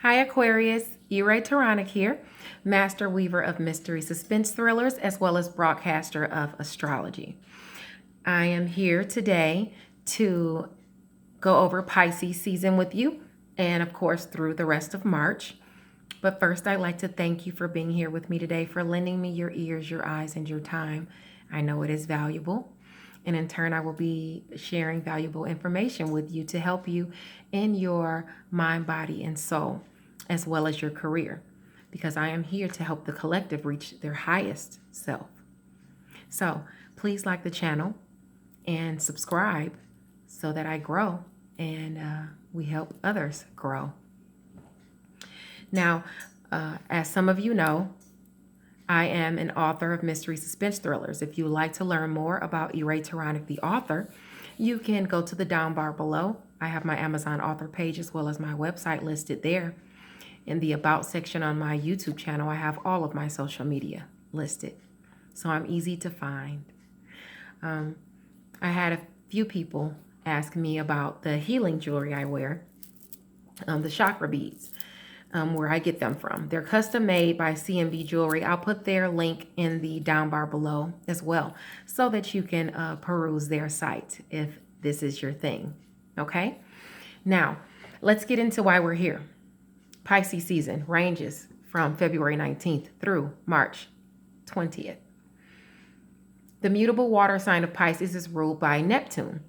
Hi Aquarius, Taronic here, master weaver of mystery suspense thrillers as well as broadcaster of astrology. I am here today to go over Pisces season with you and of course through the rest of March. But first, I'd like to thank you for being here with me today, for lending me your ears, your eyes, and your time. I know it is valuable. And in turn, I will be sharing valuable information with you to help you in your mind, body, and soul, as well as your career, because I am here to help the collective reach their highest self. So please like the channel and subscribe so that I grow and we help others grow. Now, as some of you know, I am an author of mystery suspense thrillers. If you would like to learn more about Taronic, the author, you can go to the down bar below. I have my Amazon author page as well as my website listed there. In the About section on my YouTube channel, I have all of my social media listed. So I'm easy to find. I had a few people ask me about the healing jewelry I wear, the chakra beads. Where I get them from. They're custom made by C&B Jewelry. I'll put their link in the down bar below as well so that you can peruse their site if this is your thing. Okay? Now, let's get into why we're here. Pisces season ranges from February 19th through March 20th. The mutable water sign of Pisces is ruled by Neptune,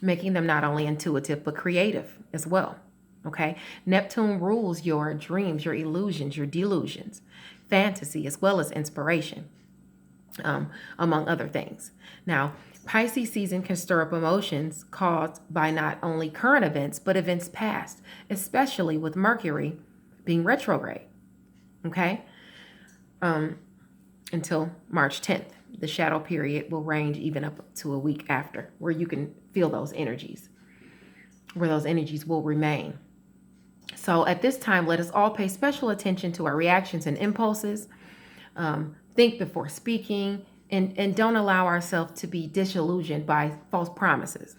making them not only intuitive but creative as well. Okay, Neptune rules your dreams, your illusions, your delusions, fantasy, as well as inspiration, among other things. Now, Pisces season can stir up emotions caused by not only current events, but events past, especially with Mercury being retrograde. Okay, until March 10th. The shadow period will range even up to a week after, where you can feel those energies, where those energies will remain. So at this time, let us all pay special attention to our reactions and impulses. Think before speaking, and don't allow ourselves to be disillusioned by false promises.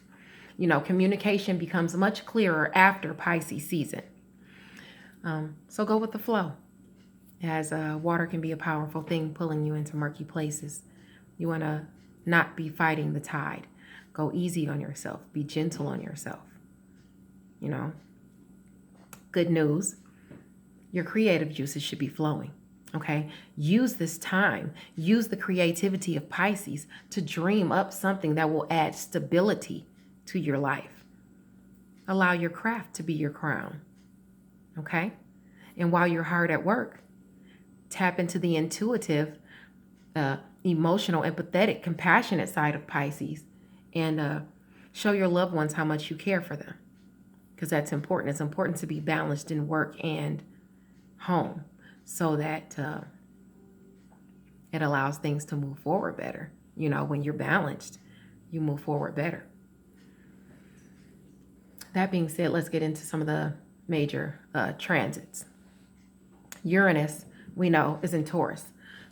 You know, communication becomes much clearer after Pisces season. So go with the flow, as water can be a powerful thing pulling you into murky places. You want to not be fighting the tide. Go easy on yourself. Be gentle on yourself. You know. Good news, your creative juices should be flowing, okay? Use this time, use the creativity of Pisces to dream up something that will add stability to your life. Allow your craft to be your crown, okay? And while you're hard at work, tap into the intuitive, emotional, empathetic, compassionate side of Pisces and show your loved ones how much you care for them. Because that's important. It's important to be balanced in work and home so that it allows things to move forward better. You know, when you're balanced, you move forward better. That being said, let's get into some of the major transits. Uranus, we know, is in Taurus.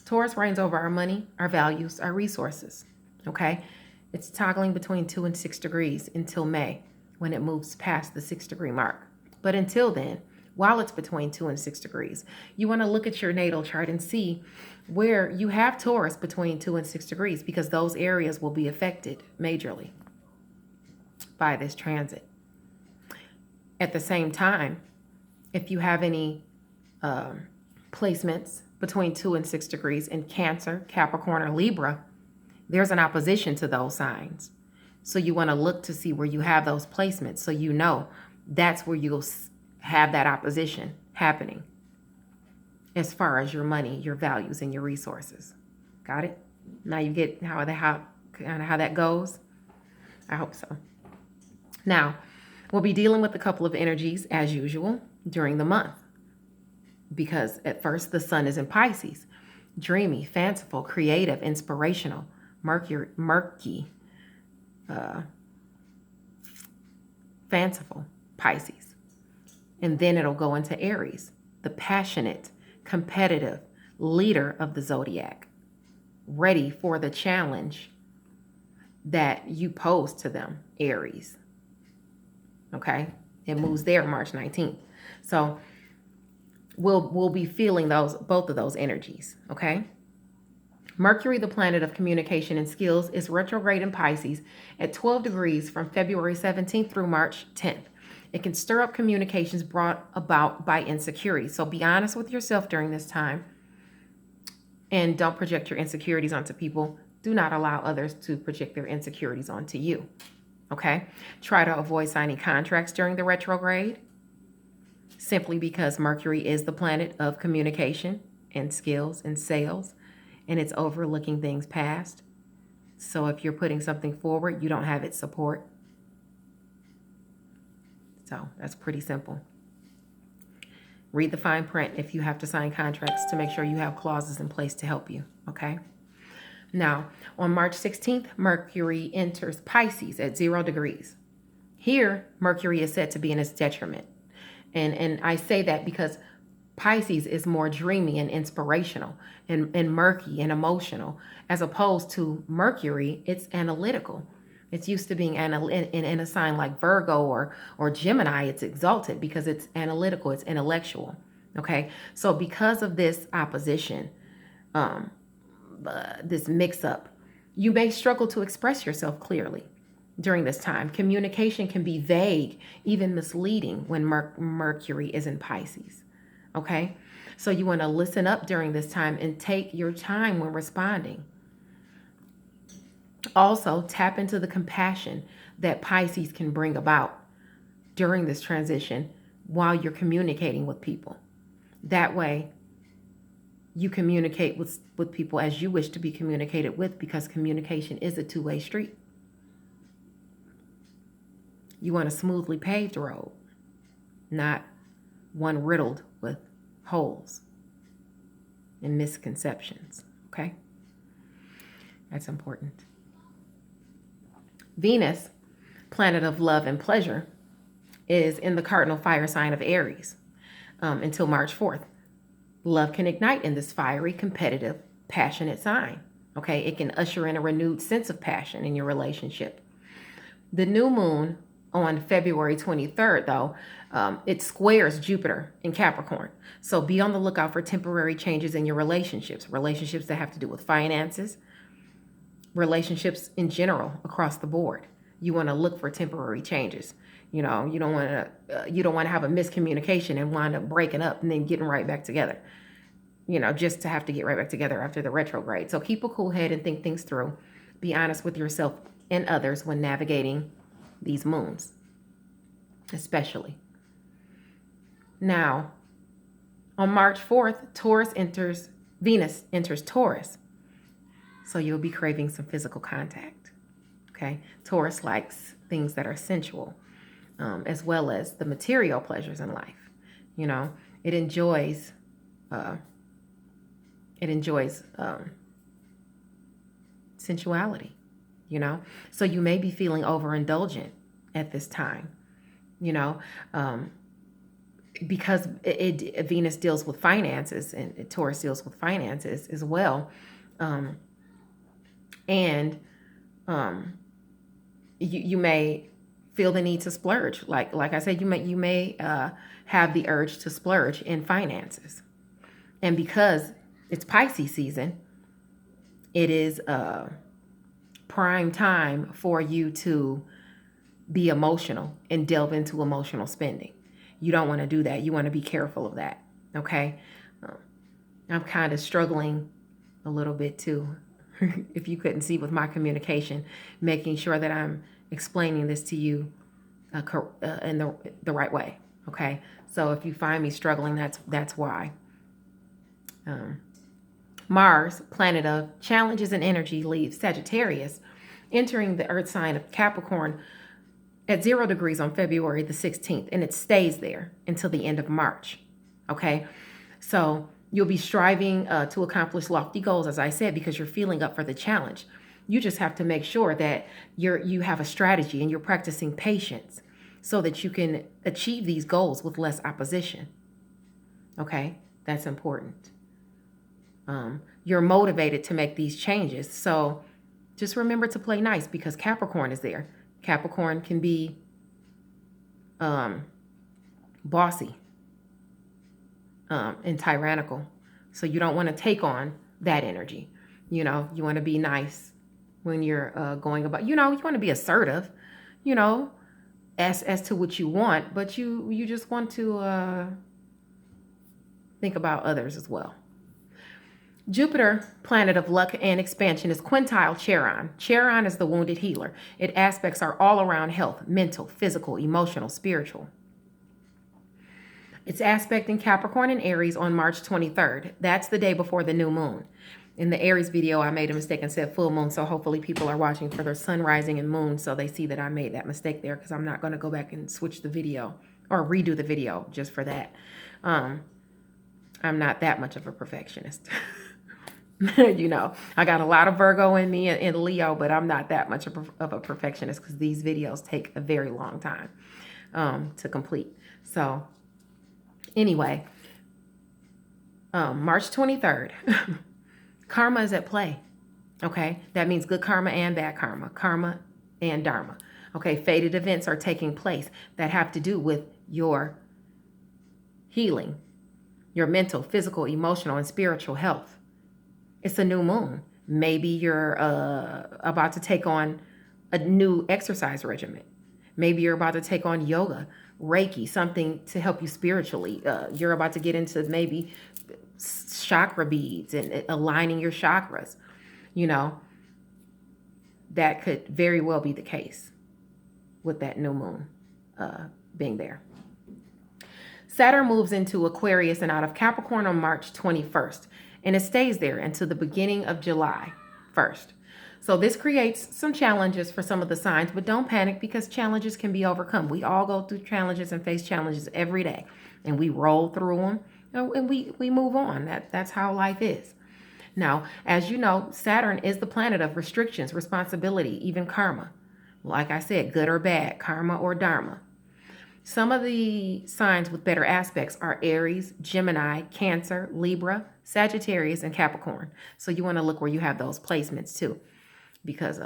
Taurus reigns over our money, our values, our resources. Okay? It's toggling between 2 and 6 degrees until May, when it moves past the 6-degree mark. But until then, while it's between 2 and 6 degrees, you want to look at your natal chart and see where you have Taurus between 2 and 6 degrees, because those areas will be affected majorly by this transit. At the same time, if you have any placements between 2 and 6 degrees in Cancer, Capricorn, or Libra, there's an opposition to those signs. So you want to look to see where you have those placements so you know that's where you'll have that opposition happening as far as your money, your values, and your resources. Got it? Now you get how that goes? I hope so. Now, we'll be dealing with a couple of energies as usual during the month, because at first the sun is in Pisces. Dreamy, fanciful, creative, inspirational, murky, fanciful Pisces. And then it'll go into Aries, the passionate, competitive leader of the zodiac, ready for the challenge that you pose to them, Aries. Okay? It moves there March 19th. So we'll be feeling both of those energies, okay? Mercury, the planet of communication and skills, is retrograde in Pisces at 12 degrees from February 17th through March 10th. It can stir up communications brought about by insecurity. So be honest with yourself during this time and don't project your insecurities onto people. Do not allow others to project their insecurities onto you. Okay? Try to avoid signing contracts during the retrograde, simply because Mercury is the planet of communication and skills and sales, and it's overlooking things past. So if you're putting something forward, you don't have its support. So that's pretty simple. Read the fine print if you have to sign contracts to make sure you have clauses in place to help you, okay? Now, on March 16th, Mercury enters Pisces at 0 degrees. Here, Mercury is said to be in its detriment. And I say that because Pisces is more dreamy and inspirational and murky and emotional, as opposed to Mercury, it's analytical. It's used to being in a sign like Virgo or Gemini, it's exalted because it's analytical, it's intellectual. Okay, so because of this opposition, this mix-up, you may struggle to express yourself clearly during this time. Communication can be vague, even misleading when Mercury is in Pisces. Okay, so you want to listen up during this time and take your time when responding. Also, tap into the compassion that Pisces can bring about during this transition while you're communicating with people. That way, you communicate with people as you wish to be communicated with, because communication is a two-way street. You want a smoothly paved road, not one riddled with holes and misconceptions, okay? That's important. Venus, planet of love and pleasure, is in the cardinal fire sign of Aries until March 4th. Love can ignite in this fiery, competitive, passionate sign, okay? It can usher in a renewed sense of passion in your relationship. The new moon on February 23rd, though, it squares Jupiter in Capricorn. So be on the lookout for temporary changes in your relationships that have to do with finances, relationships in general across the board. You want to look for temporary changes. You know, you don't want to have a miscommunication and wind up breaking up and then getting right back together. You know, just to have to get right back together after the retrograde. So keep a cool head and think things through. Be honest with yourself and others when navigating these moons, especially. Now, on March 4th, Venus enters Taurus. So you'll be craving some physical contact, okay? Taurus likes things that are sensual, as well as the material pleasures in life. You know, it enjoys sensuality, you know? So you may be feeling overindulgent at this time, you know, because Venus deals with finances and Taurus deals with finances as well. You may feel the need to splurge. Like I said, you may have the urge to splurge in finances. And because it's Pisces season, it is prime time for you to be emotional and delve into emotional spending. You don't want to do that. You want to be careful of that. Okay. I'm kind of struggling a little bit too, if you couldn't see with my communication, making sure that I'm explaining this to you in the right way. Okay. So if you find me struggling, that's why. Mars, planet of challenges and energy, leaves Sagittarius, entering the earth sign of Capricorn at 0 degrees on February the 16th, and it stays there until the end of March. Okay, so you'll be striving to accomplish lofty goals, as I said, because you're feeling up for the challenge. You just have to make sure that you have a strategy and you're practicing patience so that you can achieve these goals with less opposition. Okay, that's important. You're motivated to make these changes. So just remember to play nice because Capricorn is there. Capricorn can be bossy. and tyrannical. So you don't want to take on that energy. You know, you want to be nice when you're going about, you know, you want to be assertive, you know, as to what you want, but you just want to think about others as well. Jupiter, planet of luck and expansion, is quintile Charon. Charon is the wounded healer. Its aspects are all around health, mental, physical, emotional, spiritual. Its aspect in Capricorn and Aries on March 23rd. That's the day before the new moon. In the Aries video, I made a mistake and said full moon, so hopefully people are watching for their sun, rising, and moon, so they see that I made that mistake there, because I'm not going to go back and switch the video or redo the video just for that. I'm not that much of a perfectionist. You know, I got a lot of Virgo in me and Leo, but I'm not that much of a perfectionist, because these videos take a very long time to complete. So anyway, March 23rd, karma is at play. Okay, that means good karma and bad karma, karma and dharma. Okay, fated events are taking place that have to do with your healing, your mental, physical, emotional, and spiritual health. It's a new moon. Maybe you're about to take on a new exercise regimen. Maybe you're about to take on yoga, Reiki, something to help you spiritually. You're about to get into maybe chakra beads and aligning your chakras. You know, that could very well be the case with that new moon being there. Saturn moves into Aquarius and out of Capricorn on March 21st, and it stays there until the beginning of July 1st. So this creates some challenges for some of the signs, but don't panic, because challenges can be overcome. We all go through challenges and face challenges every day, and we roll through them, and we move on. That's how life is. Now, as you know, Saturn is the planet of restrictions, responsibility, even karma. Like I said, good or bad, karma or dharma. Some of the signs with better aspects are Aries, Gemini, Cancer, Libra, Sagittarius, and Capricorn. So you want to look where you have those placements too, because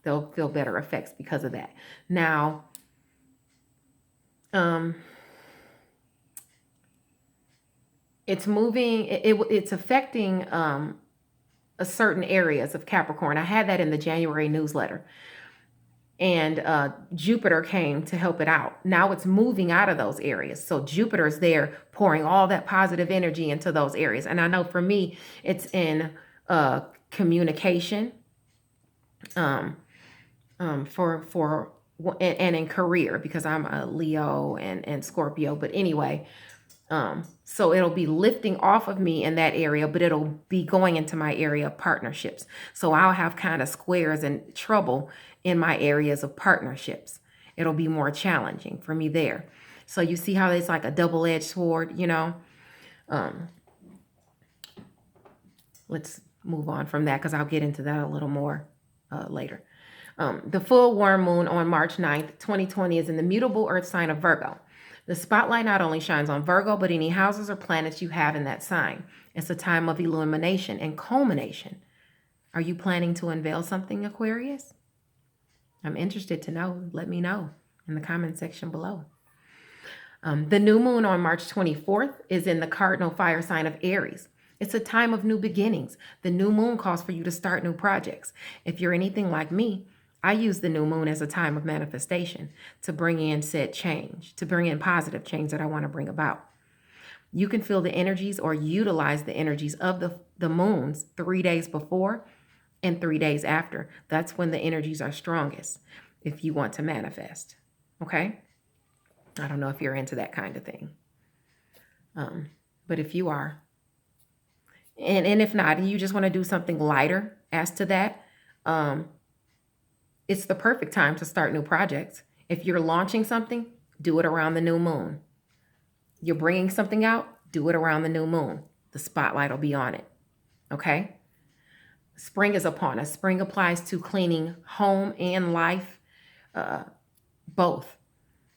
they'll feel better effects because of that. Now, it's moving, it's affecting certain areas of Capricorn. I had that in the January newsletter. And Jupiter came to help it out. Now it's moving out of those areas. So Jupiter is there pouring all that positive energy into those areas. And I know for me, it's in communication, and in career, because I'm a Leo and Scorpio. But anyway, so it'll be lifting off of me in that area, but it'll be going into my area of partnerships. So I'll have kind of squares and trouble in my areas of partnerships. It'll be more challenging for me there. So you see how it's like a double-edged sword, you know? Let's move on from that, because I'll get into that a little more later. The full worm moon on March 9th, 2020 is in the mutable earth sign of Virgo. The spotlight not only shines on Virgo, but any houses or planets you have in that sign. It's a time of illumination and culmination. Are you planning to unveil something, Aquarius? I'm interested to know. Let me know in the comment section below. The new moon on March 24th is in the cardinal fire sign of Aries. It's a time of new beginnings. The new moon calls for you to start new projects. If you're anything like me, I use the new moon as a time of manifestation to bring in said change, to bring in positive change that I want to bring about. You can feel the energies or utilize the energies of the moons 3 days before and 3 days after. That's when the energies are strongest if you want to manifest. Okay? I don't know if you're into that kind of thing. But if you are, and if not, and you just want to do something lighter as to that, it's the perfect time to start new projects. If you're launching something, do it around the new moon. You're bringing something out, do it around the new moon. The spotlight will be on it. Okay? Spring is upon us. Spring applies to cleaning home and life, both.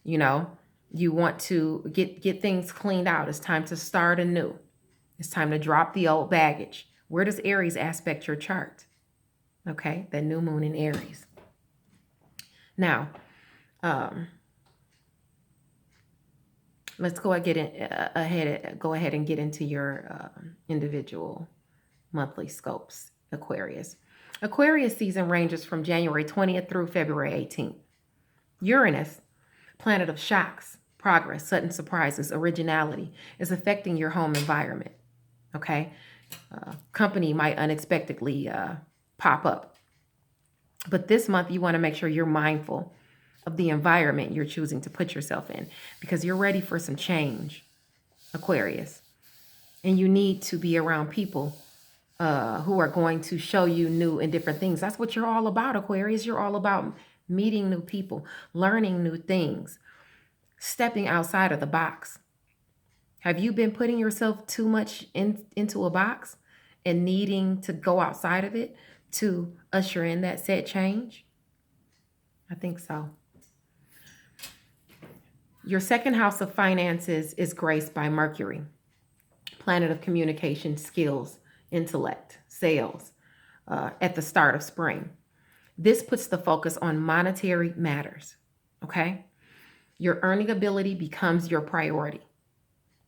You know, you want to get things cleaned out. It's time to start anew. It's time to drop the old baggage. Where does Aries aspect your chart? Okay, the new moon in Aries. Now, Let's go ahead and get into your individual monthly scopes, Aquarius. Aquarius season ranges from January 20th through February 18th. Uranus, planet of shocks, progress, sudden surprises, originality, is affecting your home environment. Okay? Company might unexpectedly pop up. But this month, you want to make sure you're mindful of the environment you're choosing to put yourself in, because you're ready for some change, Aquarius. And you need to be around people who are going to show you new and different things. That's what you're all about, Aquarius. You're all about meeting new people, learning new things, stepping outside of the box. Have you been putting yourself too much into a box and needing to go outside of it to usher in that said change? I think so. Your second house of finances is graced by Mercury, planet of communication, skills, intellect, sales, at the start of spring. This puts the focus on monetary matters, okay? Your earning ability becomes your priority.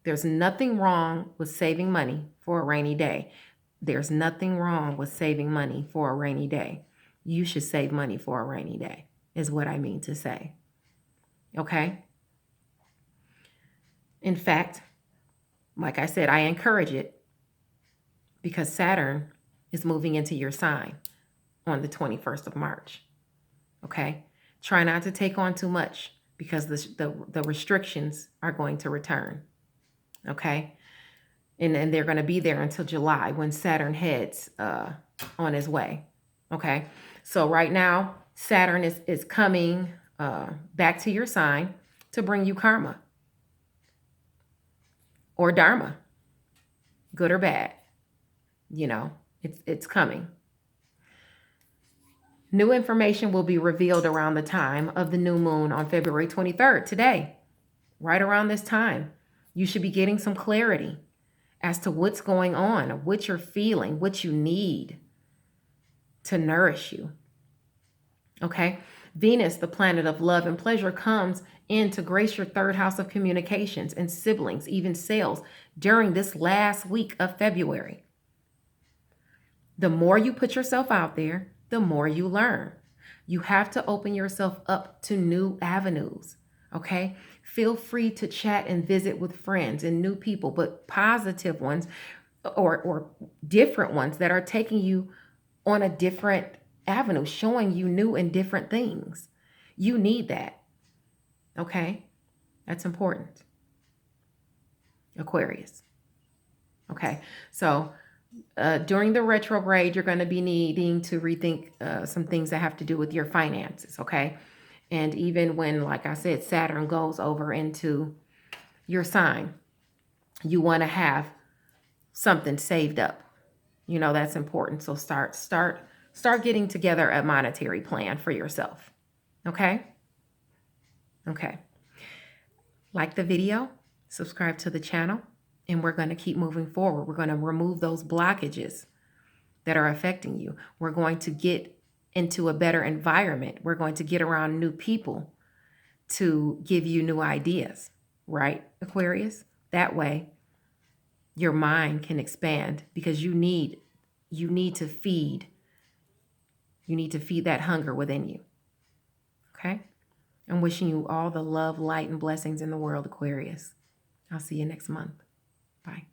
There's nothing wrong with saving money for a rainy day. There's nothing wrong with saving money for a rainy day. You should save money for a rainy day, is what I mean to say, okay? In fact, like I said, I encourage it because Saturn is moving into your sign on the 21st of March. Okay? Try not to take on too much because the restrictions are going to return. Okay? And they're going to be there until July when Saturn heads on his way. Okay? So right now, Saturn is coming back to your sign to bring you karma or dharma, good or bad. You know, it's coming. New information will be revealed around the time of the new moon on February 23rd, today. Right around this time, you should be getting some clarity as to what's going on, what you're feeling, what you need to nourish you. Okay? Venus, the planet of love and pleasure, comes in to grace your third house of communications and siblings, even sales, during this last week of February. The more you put yourself out there, the more you learn. You have to open yourself up to new avenues, okay? Feel free to chat and visit with friends and new people, but positive ones or different ones that are taking you on a different avenue, showing you new and different things. You need that, okay? That's important. Aquarius. Okay, so during the retrograde, you're going to be needing to rethink some things that have to do with your finances, okay? And even when, like I said, Saturn goes over into your sign, you want to have something saved up. You know, that's important. So start getting together a monetary plan for yourself, okay? Okay. Like the video, subscribe to the channel. And we're going to keep moving forward. We're going to remove those blockages that are affecting you. We're going to get into a better environment. We're going to get around new people to give you new ideas, right, Aquarius? That way, your mind can expand because you need to feed. You need to feed that hunger within you, okay? I'm wishing you all the love, light, and blessings in the world, Aquarius. I'll see you next month. Bye.